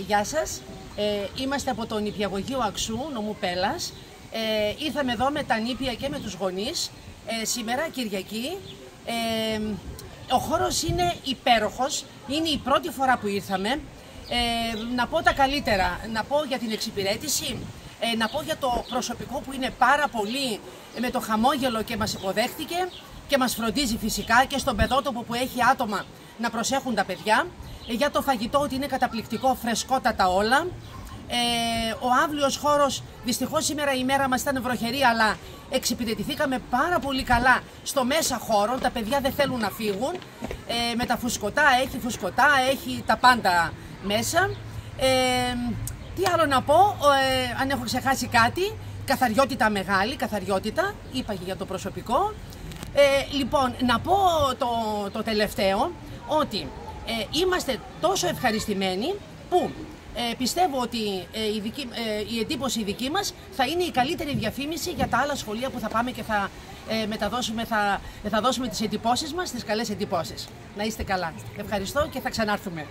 Γεια σας. Είμαστε από το νηπιαγωγείο Αξού, νομού Πέλλας. Ήρθαμε εδώ με τα νήπια και με τους γονείς. Σήμερα, Κυριακή. Ο χώρος είναι υπέροχος. Είναι η πρώτη φορά που ήρθαμε. Να πω τα καλύτερα. Να πω για την εξυπηρέτηση. Να πω για το προσωπικό που είναι πάρα πολύ με το χαμόγελο και μας υποδέχτηκε και μας φροντίζει φυσικά, και στον παιδότοπο που έχει άτομα να προσέχουν τα παιδιά. Για το φαγητό ότι είναι καταπληκτικό, φρεσκότατα όλα. Ο αύλιος χώρος, δυστυχώς σήμερα η μέρα μας ήταν βροχερή, αλλά εξυπηρετηθήκαμε πάρα πολύ καλά στο μέσα χώρο. Τα παιδιά δεν θέλουν να φύγουν. Με τα φουσκωτά, έχει φουσκωτά, έχει τα πάντα μέσα. Τι άλλο να πω, αν έχω ξεχάσει κάτι, καθαριότητα μεγάλη, καθαριότητα, είπα και για το προσωπικό. Λοιπόν, να πω το τελευταίο, ότι είμαστε τόσο ευχαριστημένοι που πιστεύω ότι η εντύπωση δική μας θα είναι η καλύτερη διαφήμιση για τα άλλα σχολεία που θα πάμε και θα θα δώσουμε τις εντυπώσεις μας, τις καλές εντυπώσεις. Να είστε καλά. Ευχαριστώ και θα ξανάρθουμε.